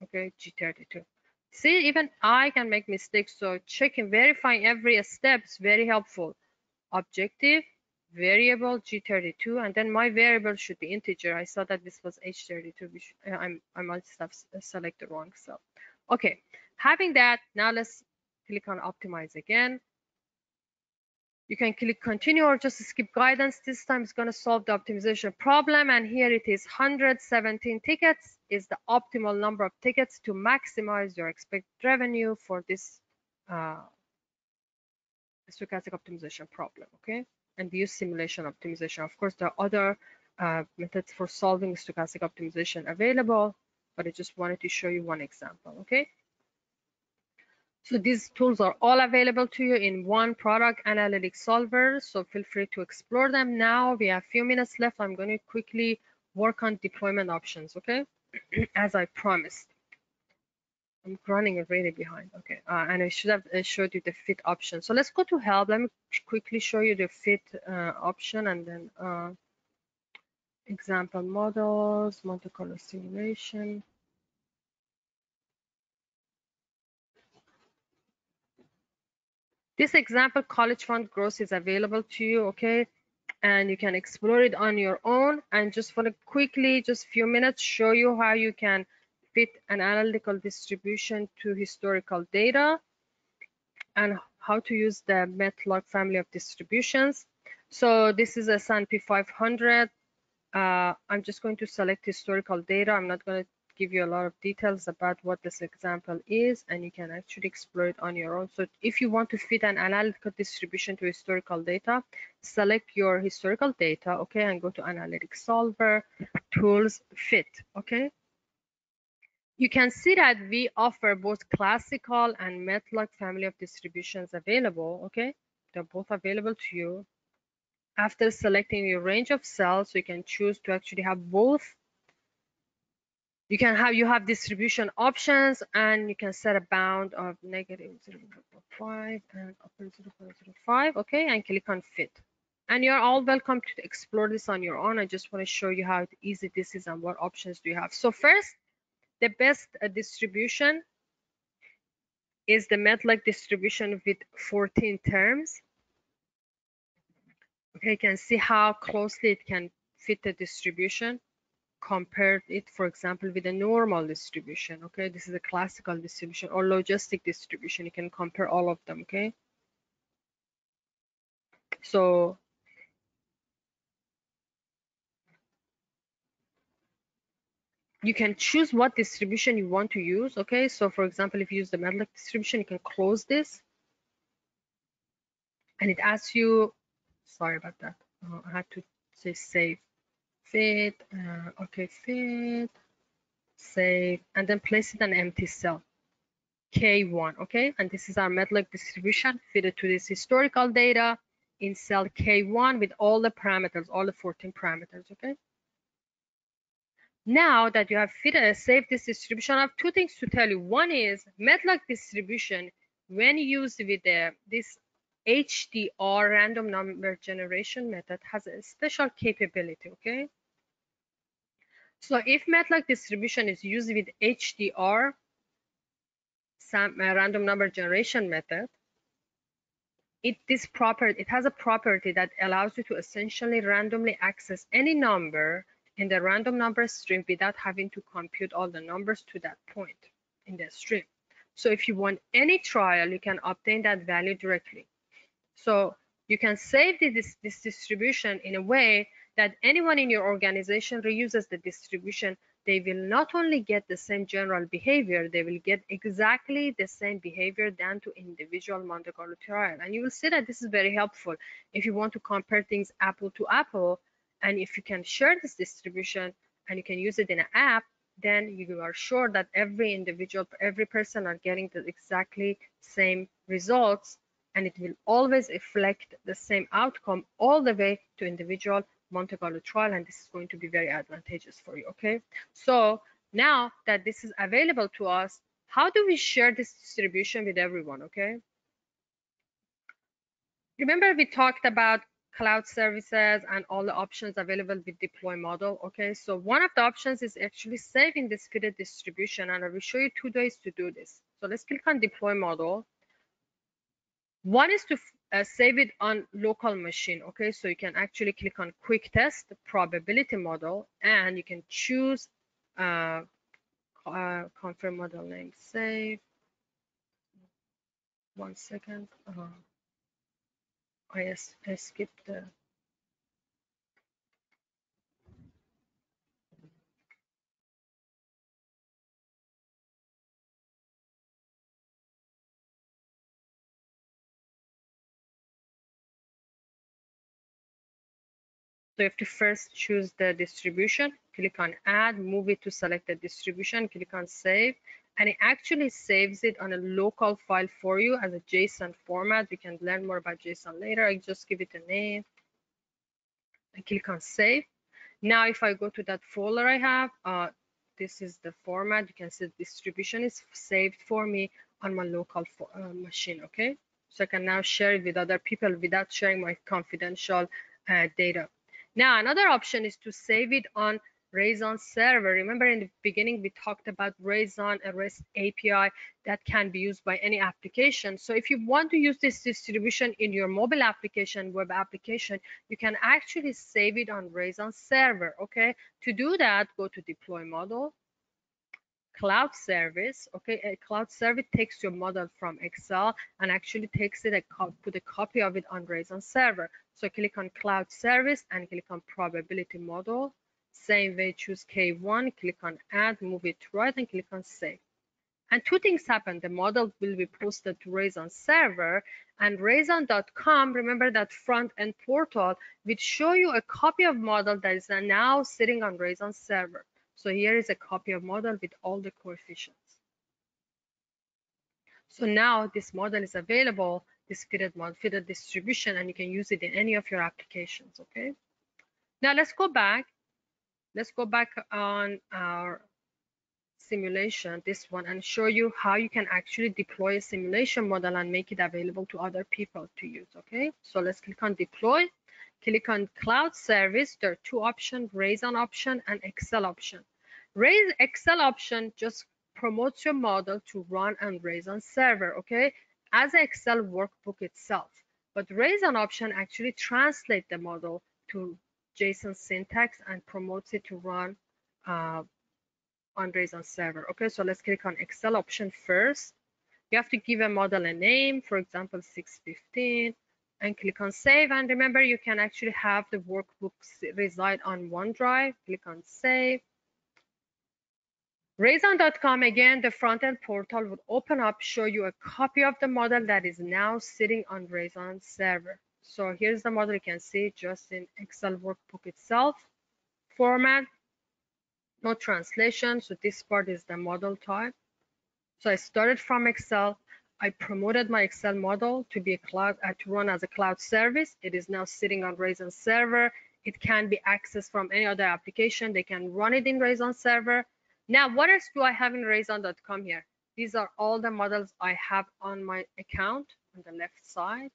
Okay, G32. See, even I can make mistakes. So checking, verifying every step is very helpful. Objective, variable G32, and then my variable should be integer. I saw that this was H32. I must have selected the wrong cell. Okay, having that, now let's click on optimize again. You can click continue or just skip guidance. This time it's going to solve the optimization problem, and here it is 117 tickets is the optimal number of tickets to maximize your expected revenue for this stochastic optimization problem. Okay, and we use simulation optimization. Of course, there are other methods for solving stochastic optimization available, but I just wanted to show you one example. Okay, so these tools are all available to you in one product, Analytic Solver, so feel free to explore them. Now we have a few minutes left. I'm going to quickly work on deployment options, okay? As I promised. I'm running really behind, okay? And I should have showed you the fit option. So let's go to help. Let me quickly show you the fit option, and then example models, Monte Carlo simulation. This example college fund growth is available to you, okay? And you can explore it on your own. And just want to quickly, just a few minutes, show you how you can fit an analytical distribution to historical data and how to use the MATLAB family of distributions. So this is a S&P 500. I'm just going to select historical data. I'm not going to give you a lot of details about what this example is, and you can actually explore it on your own. So if you want to fit an analytical distribution to historical data, select your historical data, okay, and go to Analytic Solver, Tools, Fit, okay. You can see that we offer both classical and MATLAB family of distributions available, okay. They're both available to you. After selecting your range of cells, you can choose to actually have both. You have distribution options, and you can set a bound of negative 0.5 and upper 0.05, okay, and click on fit. And you're all welcome to explore this on your own. I just want to show you how easy this is and what options do you have. So first, the best distribution is the MATLAB distribution with 14 terms. Okay, you can see how closely it can fit the distribution. Compare it, for example, with a normal distribution. Okay, this is a classical distribution or logistic distribution. You can compare all of them. Okay, so you can choose what distribution you want to use. Okay, so for example, if you use the MATLAB distribution, you can close this, and it asks you, sorry about that, I had to say save, fit, okay, fit, save, and then place it in an empty cell. K1, okay, and this is our MATLAB distribution fitted to this historical data in cell K1 with all the parameters, all the 14 parameters, okay. Now that you have saved this distribution, I have two things to tell you. One is MATLAB distribution, when used with this HDR random number generation method, has a special capability, okay. So if MATLAB distribution is used with HDR, random number generation method, it has a property that allows you to essentially randomly access any number in the random number stream without having to compute all the numbers to that point in the stream. So if you want any trial, you can obtain that value directly. So you can save this distribution in a way that anyone in your organization reuses the distribution they will not only get the same general behavior, they will get exactly the same behavior down to individual Monte Carlo trial. And you will see that this is very helpful if you want to compare things apple to apple, and if you can share this distribution and you can use it in an app, then you are sure that every individual, every person are getting the exactly same results, and it will always reflect the same outcome all the way to individual Monte Carlo trial, and this is going to be very advantageous for you. Okay, so now that this is available to us, how do we share this distribution with everyone? Okay, remember we talked about cloud services and all the options available with deploy model. Okay, so one of the options is actually saving this fitted distribution, and I will show you 2 ways to do this. So let's click on deploy model. One is to save it on local machine. Okay, so you can actually click on quick test probability model, and you can choose confirm model name, save. 1 second. I skipped the. So you have to first choose the distribution, click on add, move it to selected distribution, click on save, and it actually saves it on a local file for you as a JSON format. You can learn more about JSON later. I just give it a name and click on save. Now if I go to that folder I have, this is the format. You can see the distribution is saved for me on my local machine. Okay, so I can now share it with other people without sharing my confidential data. Now, another option is to save it on Raison server. Remember in the beginning, we talked about Raison, a REST API that can be used by any application. So if you want to use this distribution in your mobile application, web application, you can actually save it on Raison server. Okay, to do that, go to deploy model, cloud service. Okay, a cloud service takes your model from Excel and actually takes it and put a copy of it on Raison server. So click on cloud service and click on probability model. Same way, choose K1, click on add, move it to right, and click on save. And 2 things happen. The model will be posted to Raison server, and Raison.com, remember that front end portal, will show you a copy of model that is now sitting on Raison server. So here is a copy of model with all the coefficients. So now this model is available, this fitted distribution, and you can use it in any of your applications. Okay. Now let's go back. Let's go back on our simulation, this one, and show you how you can actually deploy a simulation model and make it available to other people to use. Okay, so let's click on deploy, click on cloud service. There are 2 options, Raison option and Excel option. Excel option just promotes your model to run on Raison server, okay, as an Excel workbook itself. But Raison option actually translates the model to JSON syntax and promotes it to run on Raison server. Okay, so let's click on Excel option first. You have to give a model a name, for example, 615, and click on save. And remember, you can actually have the workbooks reside on OneDrive. Click on save. Raison.com, again, the front-end portal would open up, show you a copy of the model that is now sitting on Raison server. So here's the model. You can see just in Excel workbook itself format. No translation, so this part is the model type. So I started from Excel. I promoted my Excel model to be a cloud, to run as a cloud service. It is now sitting on Raison server. It can be accessed from any other application. They can run it in Raison server. Now, what else do I have in Raison.com here? These are all the models I have on my account on the left side.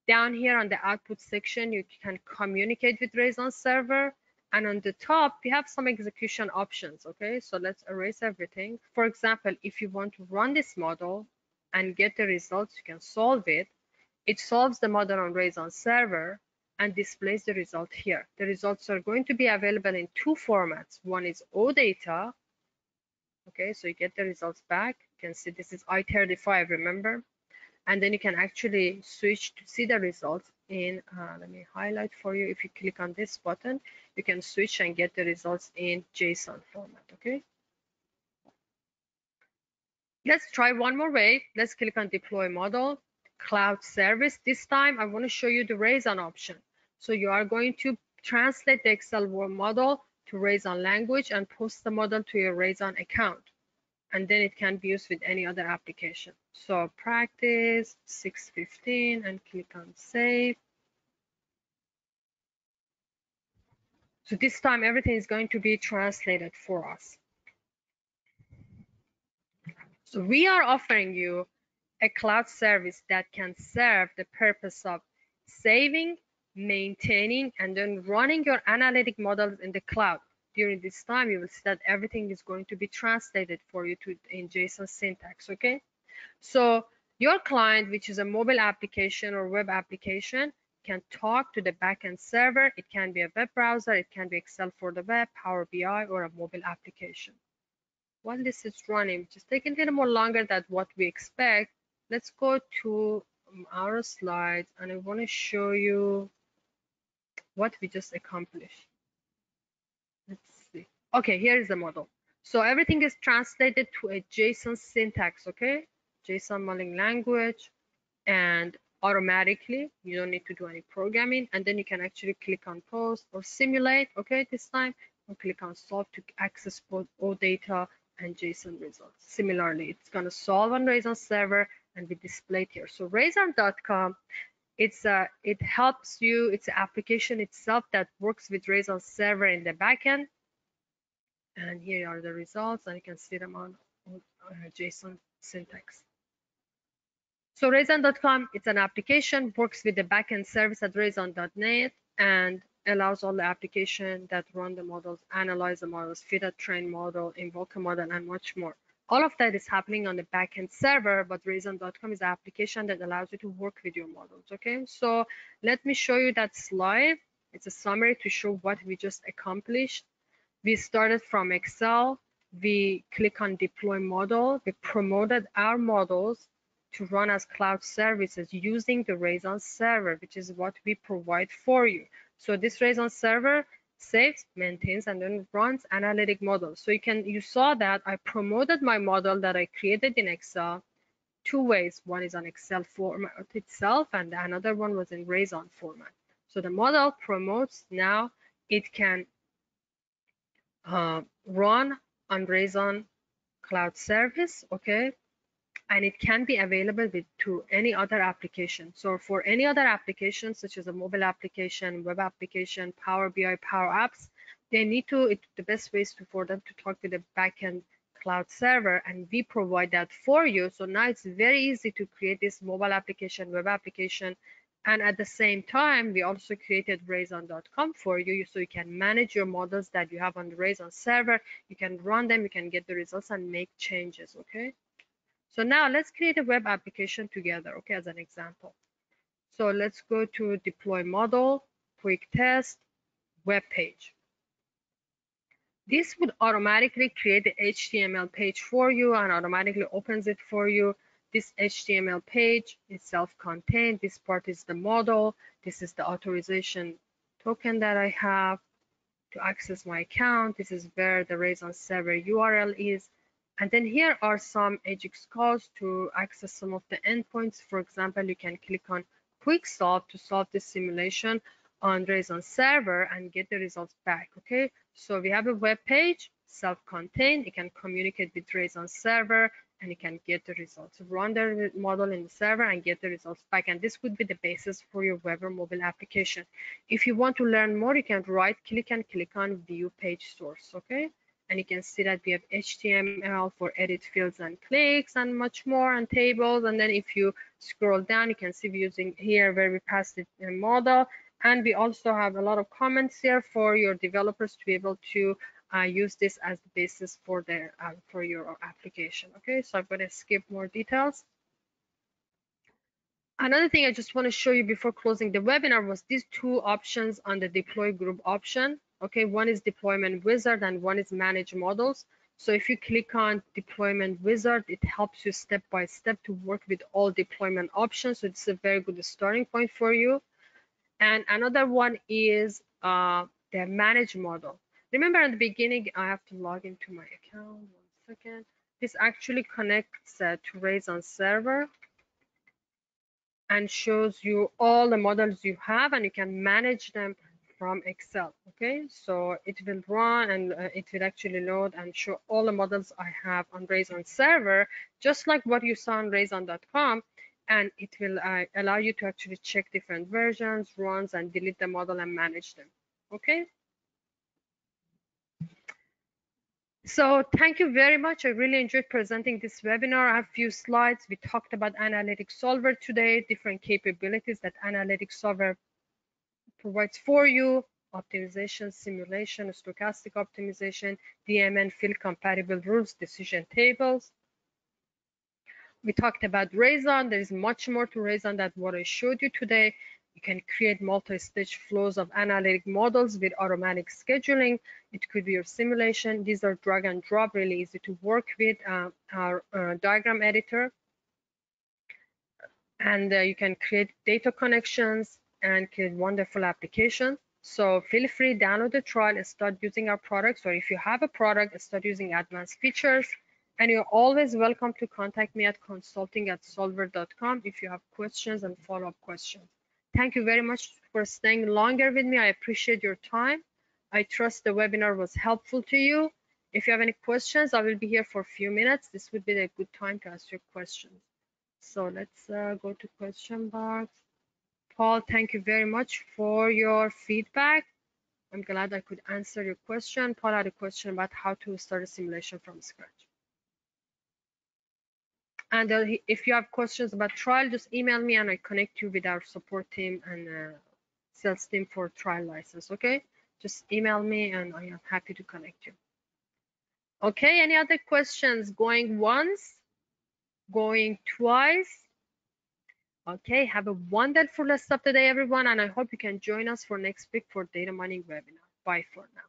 Down here on the output section, you can communicate with Raison server. And on the top, we have some execution options. Okay, so let's erase everything. For example, if you want to run this model and get the results, you can solve it. It solves the model on Raison server and displays the result here. The results are going to be available in 2 formats. One is OData. Okay, so you get the results back. You can see this is I-35, remember? and then you can actually switch to see the results in, let me highlight for you. If you click on this button, you can switch and get the results in JSON format, okay? Let's try one more way. Let's click on deploy model, cloud service. This time I want to show you the Raison option. So you are going to translate the Excel model to Raison language and post the model to your Raison account. And then it can be used with any other application. So practice 615 and click on save. So this time everything is going to be translated for us. So we are offering you a cloud service that can serve the purpose of saving, maintaining, and then running your analytic models in the cloud. During this time, you will see that everything is going to be translated for you in JSON syntax, okay? So your client, which is a mobile application or web application, can talk to the backend server. It can be a web browser, it can be Excel for the web, Power BI, or a mobile application. While this is running, just taking a little more longer than what we expect, let's go to our slides, and I want to show you what we just accomplished. Let's see. Okay, here is the model. So everything is translated to a JSON syntax, okay? JSON modeling language, and automatically, you don't need to do any programming, and then you can actually click on post or simulate, okay, this time, or click on solve to access both OData and JSON results. Similarly, it's going to solve on Raison server and be displayed here. So Raison.com, it helps you, it's an application itself that works with Raison server in the backend. And here are the results, and you can see them on JSON syntax. So Raison.com, it's an application, works with the backend service at Raison.net, and allows all the application that run the models, analyze the models, fit a trained model, invoke a model, and much more. All of that is happening on the backend server, but Raison.com is an application that allows you to work with your models, okay? So let me show you that slide. It's a summary to show what we just accomplished. We started from Excel. We click on deploy model. We promoted our models to run as cloud services using the Raison server, which is what we provide for you. So this Raison server saves, maintains, and then runs analytic models. So you saw that I promoted my model that I created in Excel two ways. One is on Excel format itself, and another one was in Raison format. So the model promotes now. It can run on Raison cloud service, okay? And it can be available to any other application. So for any other application, such as a mobile application, web application, Power BI, Power Apps, they need to, the best ways for them to talk to the backend cloud server, and we provide that for you. So now it's very easy to create this mobile application, web application, and at the same time, we also created Raison.com for you, so you can manage your models that you have on the Raison server. You can run them, you can get the results and make changes, okay? So now let's create a web application together, okay, as an example. So let's go to deploy model, quick test, web page. This would automatically create the HTML page for you and automatically opens it for you. This HTML page is self-contained. This part is the model. This is the authorization token that I have to access my account. This is where the Raison server URL is. And then here are some Ajax calls to access some of the endpoints. For example, you can click on quick solve to solve this simulation on Raison server and get the results back, okay? So we have a web page, self-contained. You can communicate with Raison server and you can get the results. Run the model in the server and get the results back. And this would be the basis for your web or mobile application. If you want to learn more, you can right click and click on view page source, okay? And you can see that we have HTML for edit fields and clicks and much more, and tables. And then if you scroll down, you can see we're using here where we passed it in model. And we also have a lot of comments here for your developers to be able to use this as the basis for your application. Okay, so I'm going to skip more details. Another thing I just want to show you before closing the webinar was these two options on the deploy group option. Okay, one is deployment wizard and one is manage models. So if you click on deployment wizard, it helps you step by step to work with all deployment options. So it's a very good starting point for you. And another one is the manage model. Remember at the beginning, I have to log into my account. 1 second. This actually connects to Raison server and shows you all the models you have, and you can manage them from Excel. Okay, so it will run and it will actually load and show all the models I have on Raison server, just like what you saw on Raison.com, and it will allow you to actually check different versions, runs, and delete the model and manage them. Okay. So thank you very much. I really enjoyed presenting this webinar. I have a few slides. We talked about Analytic Solver today, different capabilities that Analytic Solver provides for you: optimization, simulation, stochastic optimization, DMN field compatible rules, decision tables. We talked about Raison. There is much more to Raison than what I showed you today. You can create multi-stage flows of analytic models with automatic scheduling. It could be your simulation. These are drag and drop, really easy to work with. Our diagram editor. And you can create data connections and create wonderful applications. So feel free, download the trial and start using our products. Or if you have a product, start using advanced features. And you're always welcome to contact me at consulting@solver.com if you have questions and follow-up questions. Thank you very much for staying longer with me. I appreciate your time. I trust the webinar was helpful to you. If you have any questions, I will be here for a few minutes. This would be a good time to ask your questions. So let's go to question box. Paul, thank you very much for your feedback. I'm glad I could answer your question. Paul had a question about how to start a simulation from scratch. And if you have questions about trial, just email me and I connect you with our support team and sales team for trial license, okay? Just email me and I am happy to connect you. Okay, any other questions? Going once, going twice? Okay, have a wonderful rest of the day, everyone, and I hope you can join us for next week for data mining webinar. Bye for now.